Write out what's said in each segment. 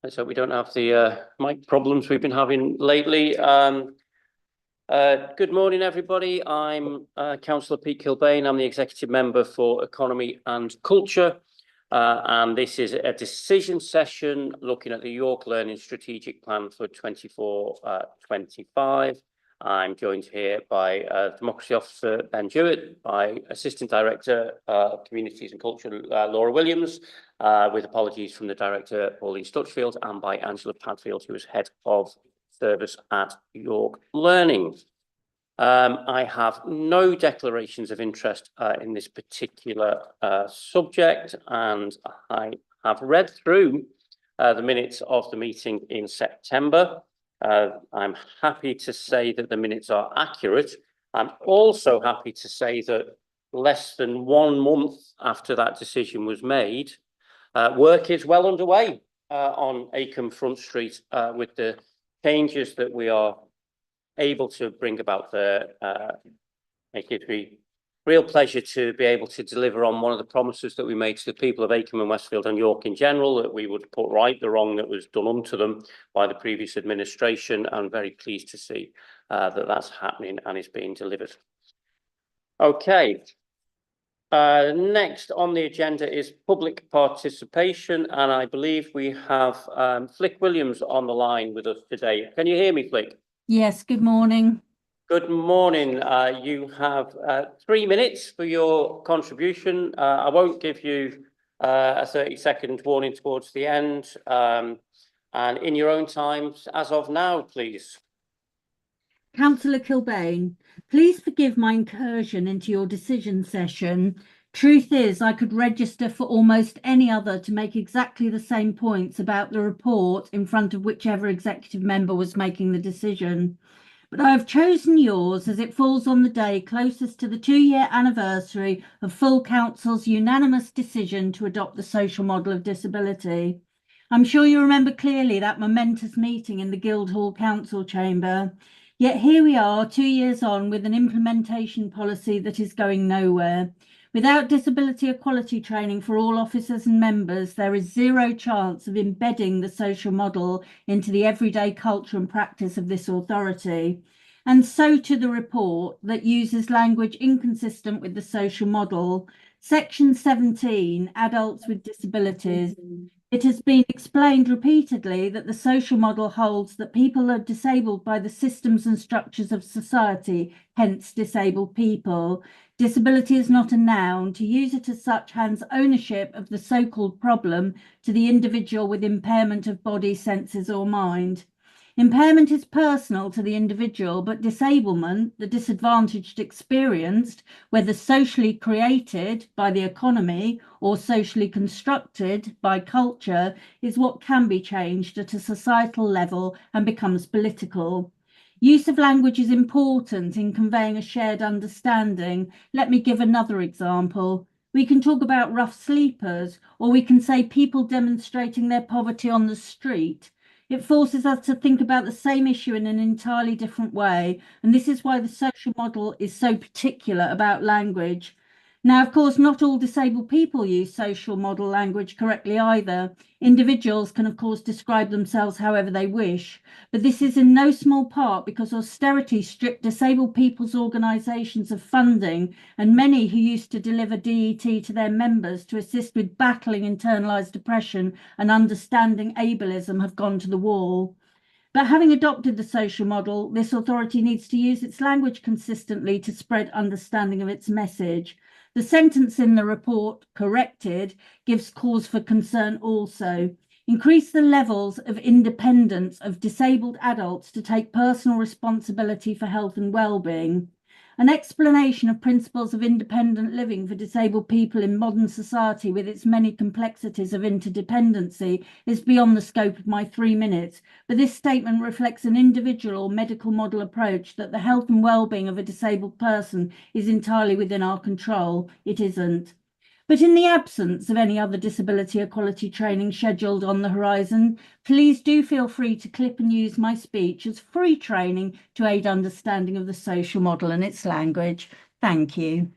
Let's hope we don't have the mic problems we've been having lately. Good morning, everybody. I'm Councillor Pete Kilbane. I'm the Executive Member for Economy and Culture. And this is a decision session looking at the York Learning Strategic Plan for 24-25. I'm joined here by Democracy Officer Ben Jewett, by Assistant Director of Communities and Culture Laura Williams, with apologies from the Director Pauline Stutchfield, and by Angela Padfield, who is Head of Service at York Learning. I have no declarations of interest in this particular subject, and I have read through the minutes of the meeting in September. I'm happy to say that the minutes are accurate. I'm also happy to say that less than 1 month after that decision was made, work is well underway on Acomb Front Street with the changes that we are able to bring about there. It gives me real pleasure to be able to deliver on one of the promises that we made to the people of Acomb and Westfield and York in general, that we would put right the wrong that was done unto them by the previous administration. I'm very pleased to see that that's happening and is being delivered. Okay. Next on the agenda is public participation, and I believe we have Flick Williams on the line with us today. Can you hear me, Flick? Yes, good morning. Good morning. You have 3 minutes for your contribution. I won't give you a 30-second warning towards the end. And in your own time, as of now, please. Councillor Kilbane, please forgive my incursion into your decision session. Truth is, I could register for almost any other to make exactly the same points about the report in front of whichever executive member was making the decision. But I have chosen yours as it falls on the day closest to the 2-year anniversary of full council's unanimous decision to adopt the social model of disability. I'm sure you remember clearly that momentous meeting in the Guildhall Council chamber. Yet here we are 2 years on with an implementation policy that is going nowhere. Without disability equality training for all officers and members, there is zero chance of embedding the social model into the everyday culture and practice of this authority. And so to the report that uses language inconsistent with the social model. Section 17, adults with disabilities. It has been explained repeatedly that the social model holds that people are disabled by the systems and structures of society, hence disabled people. Disability is not a noun. To use it as such hands ownership of the so-called problem to the individual with impairment of body, senses or mind. Impairment is personal to the individual, but disablement, the disadvantaged experienced, whether socially created by the economy or socially constructed by culture, is what can be changed at a societal level and becomes political. Use of language is important in conveying a shared understanding. Let me give another example. We can talk about rough sleepers, or we can say people demonstrating their poverty on the street. It forces us to think about the same issue in an entirely different way, and this is why the social model is so particular about language. Now, of course, not all disabled people use social model language correctly either. Individuals can, of course, describe themselves however they wish, but this is in no small part because austerity stripped disabled people's organisations of funding, and many who used to deliver DET to their members to assist with battling internalised depression and understanding ableism have gone to the wall. But having adopted the social model, this authority needs to use its language consistently to spread understanding of its message. The sentence in the report, corrected, gives cause for concern also. Increase the levels of independence of disabled adults to take personal responsibility for health and well-being. An explanation of principles of independent living for disabled people in modern society with its many complexities of interdependency is beyond the scope of my 3 minutes, but this statement reflects an individual or medical model approach that the health and well-being of a disabled person is entirely within our control. It isn't. But in the absence of any other disability equality training scheduled on the horizon, please do feel free to clip and use my speech as free training to aid understanding of the social model and its language. Thank you.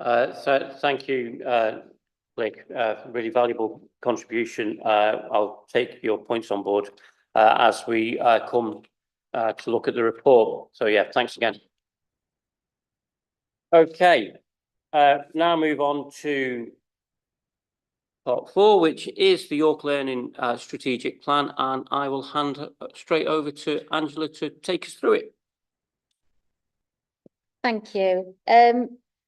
So thank you, Blake. Really valuable contribution. I'll take your points on board as we come to look at the report. So yeah, thanks again. Okay, now move on to part 4, which is the York Learning Strategic Plan, and I will hand straight over to Angela to take us through it. Thank you.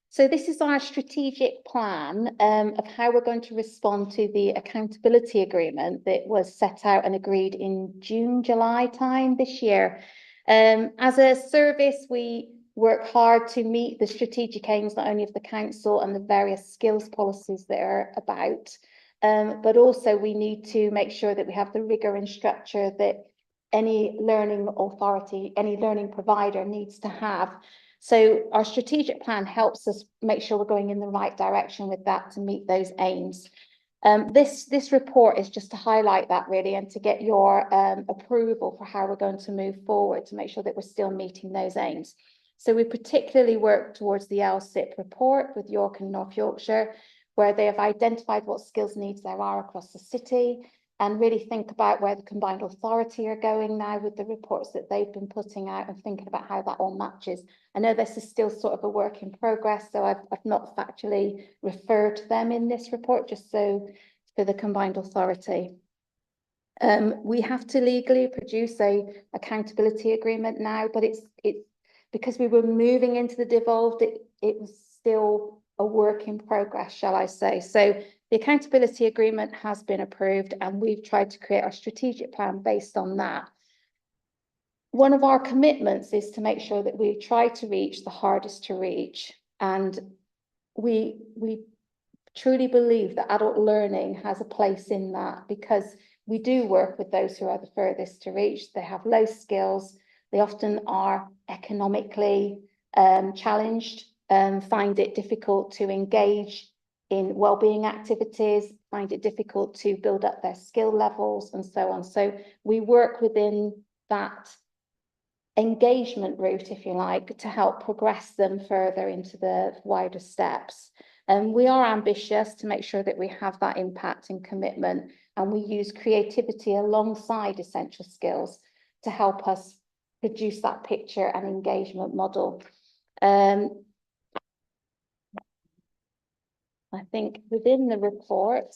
So this is our strategic plan of how we're going to respond to the accountability agreement that was set out and agreed in June, July time this year. As a service, we work hard to meet the strategic aims not only of the council and the various skills policies that are about, but also we need to make sure that we have the rigour and structure that any learning authority, any learning provider needs to have. So our strategic plan helps us make sure we're going in the right direction with that to meet those aims. This report is just to highlight that really, and to get your approval for how we're going to move forward to make sure that we're still meeting those aims. So we particularly work towards the LSIP report with York and North Yorkshire, where they have identified what skills needs there are across the city, and really think about where the combined authority are going now with the reports that they've been putting out, and thinking about how that all matches. I know this is still sort of a work in progress, so I've not factually referred to them in this report, just so for the combined authority. We have to legally produce a accountability agreement now, but it's because we were moving into the devolved, it was still a work in progress, shall I say. So the accountability agreement has been approved, and we've tried to create our strategic plan based on that. One of our commitments is to make sure that we try to reach the hardest to reach, and we truly believe that adult learning has a place in that, because we do work with those who are the furthest to reach. They have low skills, they often are economically challenged, find it difficult to engage in wellbeing activities, find it difficult to build up their skill levels, and so on. So we work within that engagement route, if you like, to help progress them further into the wider steps. And we are ambitious to make sure that we have that impact and commitment, and we use creativity alongside essential skills to help us produce that picture and engagement model. I think within the report,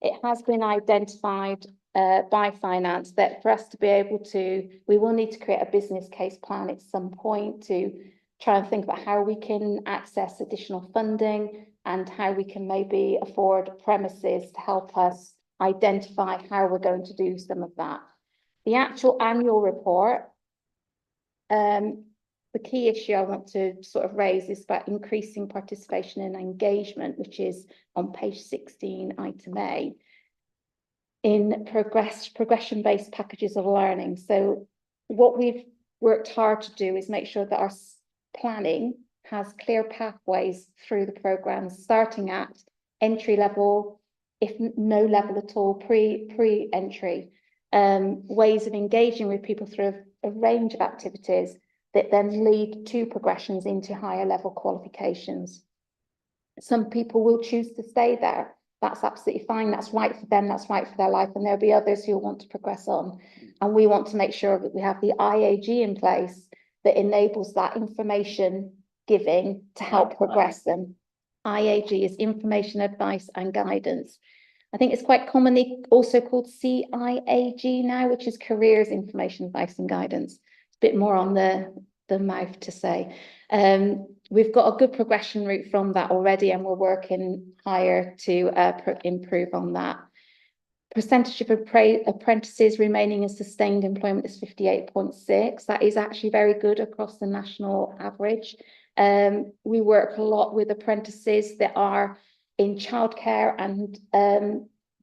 it has been identified by finance that for us to be able to, we will need to create a business case plan at some point to try and think about how we can access additional funding and how we can maybe afford premises to help us identify how we're going to do some of that. The actual annual report, the key issue I want to sort of raise is about increasing participation and engagement, which is on page 16, item A, in progression-based packages of learning. So what we've worked hard to do is make sure that our planning has clear pathways through the programmes, starting at entry level, if no level at all, pre-entry, ways of engaging with people through a range of activities that then lead to progressions into higher level qualifications. Some people will choose to stay there. That's absolutely fine. That's right for them. That's right for their life. And there'll be others who want to progress on. And we want to make sure that we have the IAG in place that enables that information giving to help progress them. IAG is information, advice and guidance. I think it's quite commonly also called CIAG now, which is careers, information, advice and guidance. It's a bit more on the mouth to say. We've got a good progression route from that already, and we're working higher to improve on that. Percentage of apprentices remaining in sustained employment is 58.6. That is actually very good across the national average. We work a lot with apprentices that are in childcare, and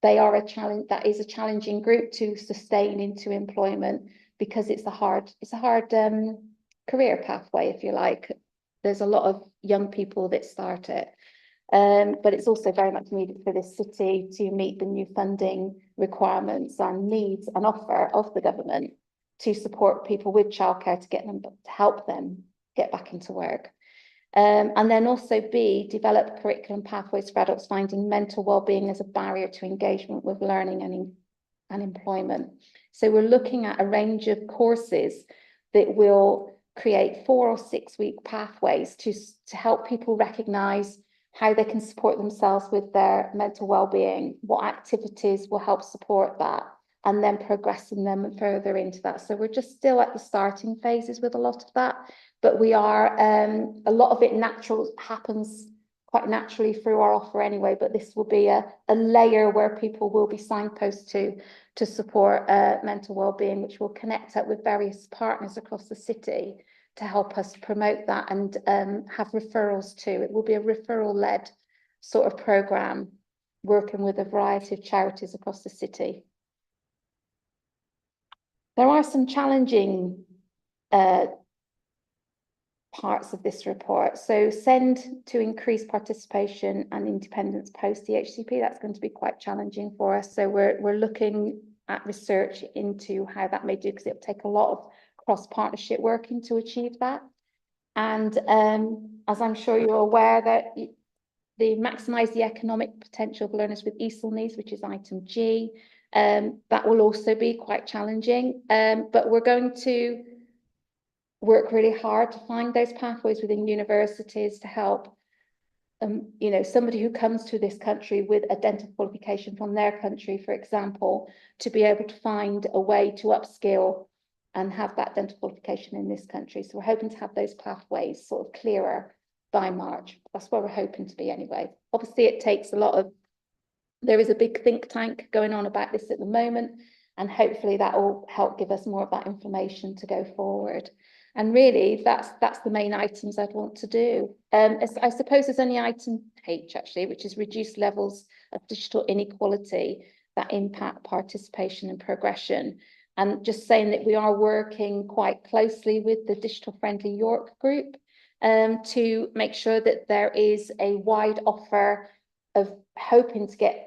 they are a challenge. That is a challenging group to sustain into employment, because it's a hard career pathway, if you like. There's a lot of young people that start it. But it's also very much needed for this city to meet the new funding requirements and needs and offer of the government to support people with childcare to get them, to help them get back into work. And then also B, develop curriculum pathways for adults finding mental well-being as a barrier to engagement with learning and employment. So we're looking at a range of courses that will create 4 or 6 week pathways to help people recognise how they can support themselves with their mental well-being, what activities will help support that, and then progressing them further into that. So we're just still at the starting phases with a lot of that, but we are, a lot of it happens quite naturally through our offer anyway, but this will be a layer where people will be signposted to support mental well-being, which will connect up with various partners across the city to help us promote that and have referrals too. It will be a referral-led sort of programme, working with a variety of charities across the city. There are some challenging parts of this report. So send to increase participation and independence post the HCP. That's going to be quite challenging for us. So we're looking at research into how that may do, because it'll take a lot of cross-partnership working to achieve that. And as I'm sure you're aware, that they maximise the economic potential of learners with ESOL needs, which is item G. That will also be quite challenging, but we're going to work really hard to find those pathways within universities to help you know, somebody who comes to this country with a dental qualification from their country, for example, to be able to find a way to upskill and have that dental qualification in this country. So we're hoping to have those pathways sort of clearer by March. That's where we're hoping to be anyway. Obviously, it takes a lot of, there is a big think tank going on about this at the moment, and hopefully that will help give us more of that information to go forward. And really, that's the main items I'd want to do. I suppose there's only item H actually, which is reduce levels of digital inequality that impact participation and progression. And just saying that we are working quite closely with the Digital Friendly York group to make sure that there is a wide offer of hoping to get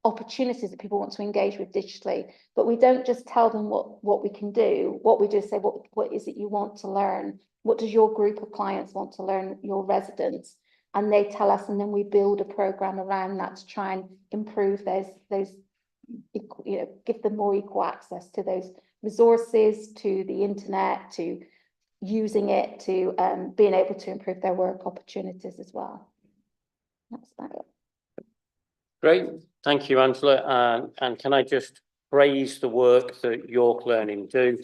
opportunities that people want to engage with digitally, but we don't just tell them what we can do. What we do is say, what is it you want to learn? What does your group of clients want to learn, your residents? And they tell us, and then we build a program around that to try and improve those, you know, give them more equal access to those resources, to the internet, to using it, to being able to improve their work opportunities as well. That's about it. Great, thank you, Angela. And can I just praise the work that York Learning do?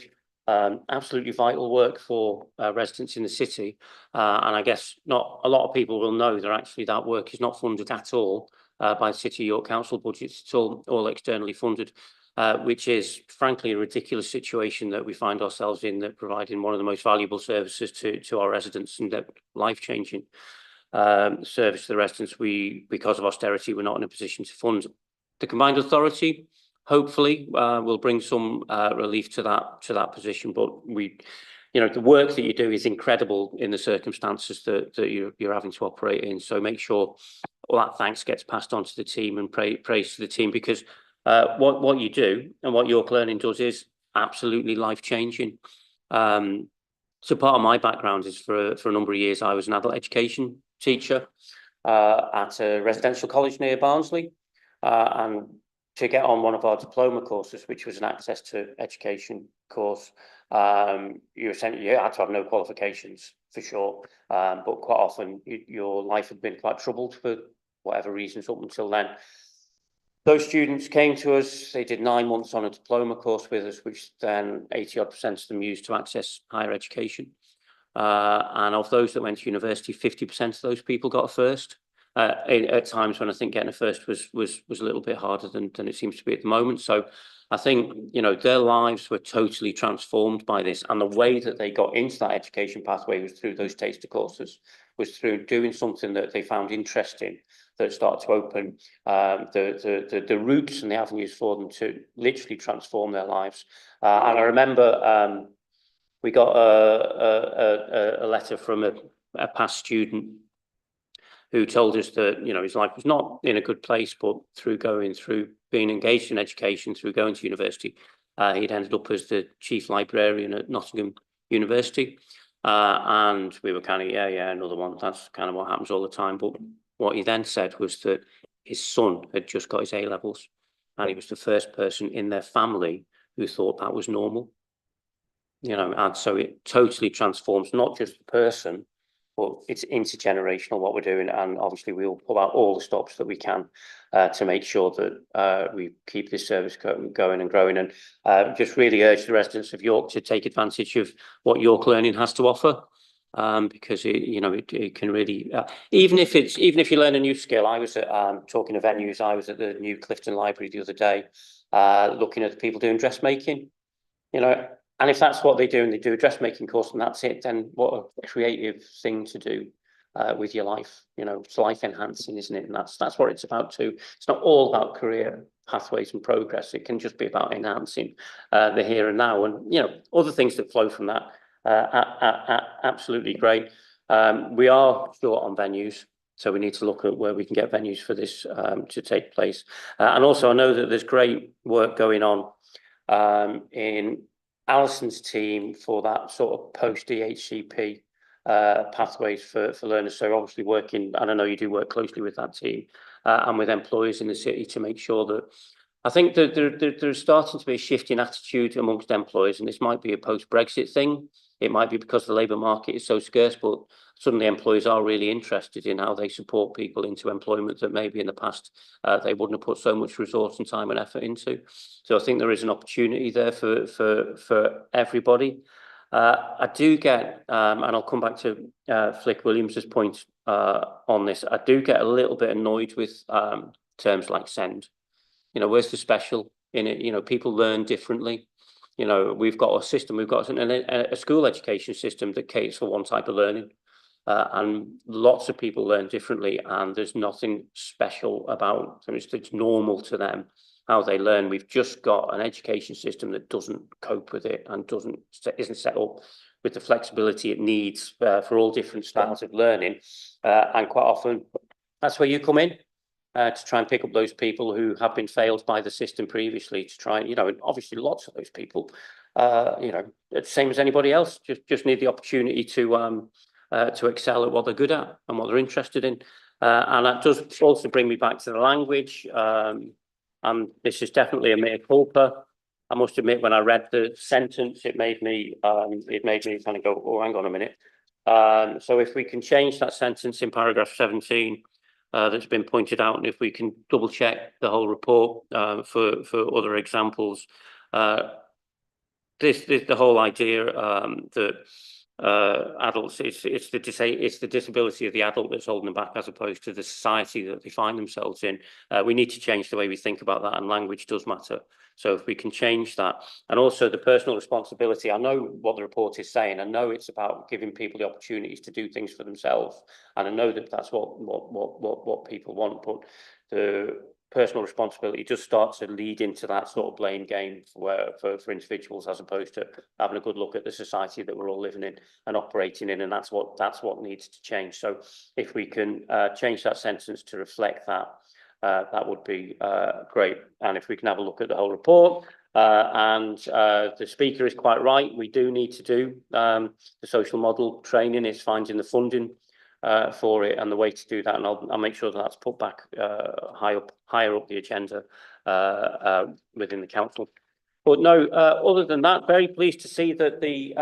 Absolutely vital work for residents in the city. And I guess not a lot of people will know that actually that work is not funded at all by the City of York Council budgets. It's all externally funded, which is frankly a ridiculous situation that we find ourselves in, that providing one of the most valuable services to our residents, and that life-changing service to the residents, because of austerity, we're not in a position to fund. The combined authority hopefully will bring some relief to that position, but you know, the work that you do is incredible in the circumstances that you're having to operate in. So make sure all that thanks gets passed on to the team, and praise to the team, because what you do and what York Learning does is absolutely life-changing. So part of my background is for a number of years I was an adult education teacher at a residential college near Barnsley, and to get on one of our diploma courses, which was an access to education course, you essentially had to have no qualifications for sure, but quite often your life had been quite troubled for whatever reasons up until then. Those students came to us, they did 9 months on a diploma course with us, which then 80% of them used to access higher education. And of those that went to university, 50% of those people got a first. At times when I think getting a first was a little bit harder than it seems to be at the moment. So I think, you know, their lives were totally transformed by this, and the way that they got into that education pathway was through those taster courses, was through doing something that they found interesting, that started to open the routes and the avenues for them to literally transform their lives. And I remember we got a letter from a past student who told us that, you know, his life was not in a good place, but through being engaged in education, through going to university, he'd ended up as the chief librarian at Nottingham University. And we were kind of, yeah, another one. That's kind of what happens all the time. But what he then said was that his son had just got his A-levels, and he was the first person in their family who thought that was normal. You know, and so it totally transforms not just the person, but it's intergenerational what we're doing. And obviously we'll pull out all the stops that we can to make sure that we keep this service going and growing. And just really urge the residents of York to take advantage of what York Learning has to offer. Because it can really, even if you learn a new skill. I was at, talking of venues, I was at the new Clifton Library the other day, looking at the people doing dressmaking, and if that's what they do and they do a dressmaking course and that's it, then what a creative thing to do with your life. It's life enhancing, isn't it? And that's what it's about too. It's not all about career pathways and progress. It can just be about enhancing the here and now, and other things that flow from that. Absolutely great. We are short on venues, so we need to look at where we can get venues for this to take place. And also, I know that there's great work going on in Alison's team for that sort of post-EHCP pathways for learners. So obviously working, and I know you do work closely with that team and with employers in the city to make sure that, I think that there's starting to be a shift in attitude amongst employers, and this might be a post-Brexit thing. It might be because the labour market is so scarce, but suddenly employers are really interested in how they support people into employment that maybe in the past they wouldn't have put so much resource and time and effort into. So I think there is an opportunity there for everybody. I do get, and I'll come back to Flick Williams's point on this. I do get a little bit annoyed with terms like SEND. Where's the special in it? People learn differently. We've got a system, we've got a school education system that caters for one type of learning. And lots of people learn differently, and there's nothing special about them. It's normal to them how they learn. We've just got an education system that doesn't cope with it and isn't set up with the flexibility it needs for all different styles of learning. And quite often, that's where you come in. To try and pick up those people who have been failed by the system previously, to try and, and obviously lots of those people, the same as anybody else, just need the opportunity to excel at what they're good at and what they're interested in. And that does also bring me back to the language. And this is definitely a mea culpa. I must admit, when I read the sentence, it made me kind of go, oh, hang on a minute. So if we can change that sentence in paragraph 17, that's been pointed out, and if we can double check the whole report for other examples, the whole idea that adults, it's the disability of the adult that's holding them back, as opposed to the society that they find themselves in. We need to change the way we think about that, and language does matter. So if we can change that, and also the personal responsibility. I know what the report is saying. I know it's about giving people the opportunities to do things for themselves, and I know that that's what people want. But the personal responsibility just starts to lead into that sort of blame game for individuals, as opposed to having a good look at the society that we're all living in and operating in, and that's what needs to change. So if we can change that sentence to reflect that, that would be great. And if we can have a look at the whole report, and the speaker is quite right, we do need to do the social model training. It's finding the funding for it and the way to do that, and I'll make sure that that's put back higher up the agenda within the council. But no, other than that, very pleased to see that the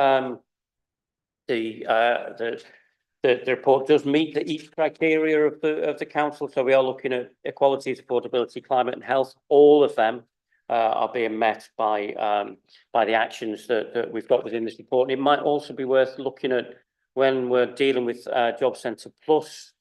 report does meet each criteria of the council. So we are looking at equality, affordability, climate and health. All of them are being met by the actions that we've got within this report. And it might also be worth looking at when we're dealing with Job Centre Plus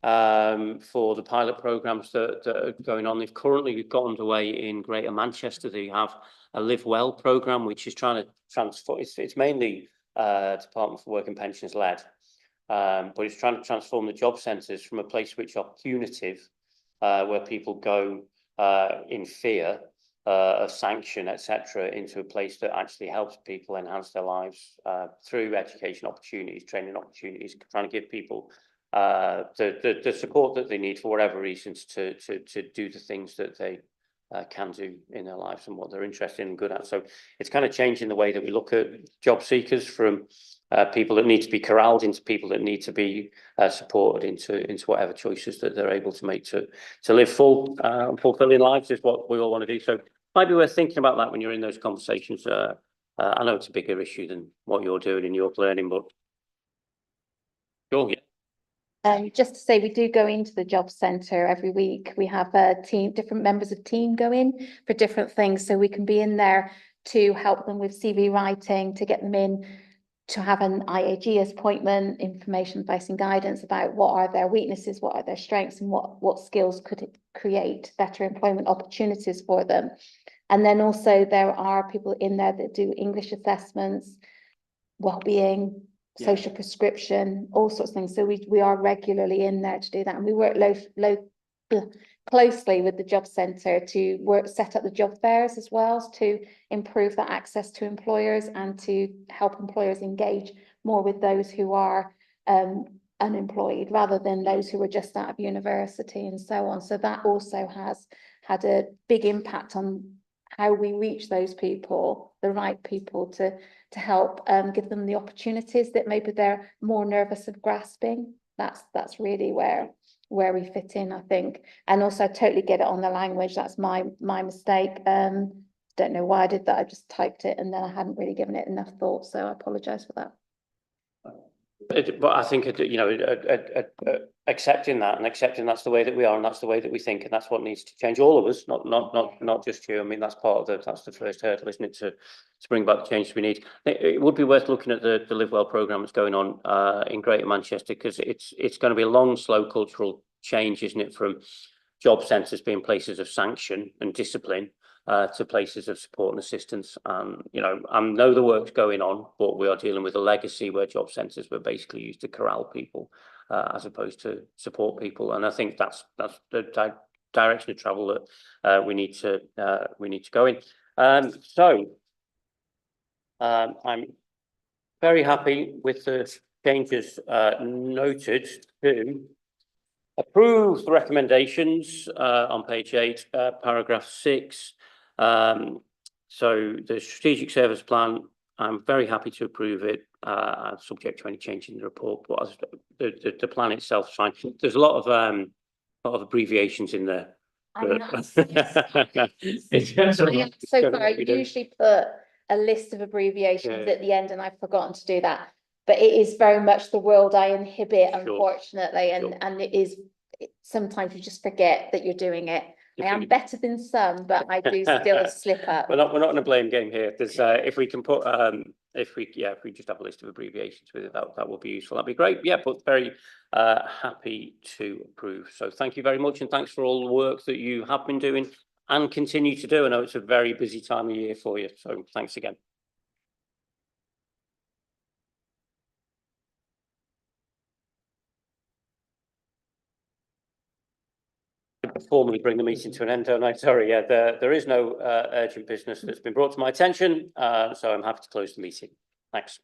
for the pilot programmes that are going on. They've currently got underway in Greater Manchester. They have a Live Well programme, which is trying to transform. It's mainly Department for Work and Pensions led. But it's trying to transform the job centres from a place which are punitive, where people go in fear of sanction, etc., into a place that actually helps people enhance their lives through education opportunities, training opportunities, trying to give people the support that they need for whatever reasons to do the things that they can do in their lives and what they're interested in and good at. So it's kind of changing the way that we look at job seekers from people that need to be corralled into people that need to be supported into whatever choices that they're able to make to live full fulfilling lives is what we all want to do. So might be worth thinking about that when you're in those conversations. I know it's a bigger issue than what you're doing in your learning, but sure, yeah. Just to say, we do go into the job centre every week. We have a team, different members of team go in for different things. So we can be in there to help them with CV writing, to get them in, to have an IAG appointment, information, advice and guidance about what are their weaknesses, what are their strengths, and what skills could it create better employment opportunities for them. And then also there are people in there that do English assessments, well-being, social prescription, all sorts of things. So we are regularly in there to do that. And we work closely with the job centre to set up the job fairs as well, to improve that access to employers and to help employers engage more with those who are unemployed rather than those who are just out of university and so on. So that also has had a big impact on how we reach those people, the right people, to help give them the opportunities that maybe they're more nervous of grasping. That's really where we fit in, I think. And also I totally get it on the language. That's my mistake. Don't know why I did that. I just typed it and then I hadn't really given it enough thought. So I apologise for that. But I think, you know, accepting that and accepting that's the way that we are and that's the way that we think, and that's what needs to change, all of us, not just you. I mean, that's the first hurdle, isn't it, to bring about the change we need. It would be worth looking at the Live Well programme that's going on in Greater Manchester, because it's going to be a long, slow cultural change, isn't it, from job centres being places of sanction and discipline to places of support and assistance. And, you know, I know the work's going on, but we are dealing with a legacy where job centres were basically used to corral people as opposed to support people. And I think that's the direction of travel that we need to go in. So I'm very happy with the changes noted to approve the recommendations on page 8, paragraph 6. So the strategic service plan, I'm very happy to approve it, subject to any change in the report. But as the plan itself is fine. There's a lot of abbreviations in there. So far, I usually put a list of abbreviations at the end, and I've forgotten to do that. But it is very much the world I inhabit, unfortunately, and it is sometimes you just forget that you're doing it. I am better than some, but I do still slip up. We're not in a blame game here. There's if we can put if we just have a list of abbreviations with it, that would be useful. That'd be great. Yeah, but very happy to approve. So thank you very much, and thanks for all the work that you have been doing and continue to do. I know it's a very busy time of year for you, so thanks again. Formally bring the meeting to an end, don't I? Sorry, yeah, there is no urgent business that's been brought to my attention, so I'm happy to close the meeting. Thanks.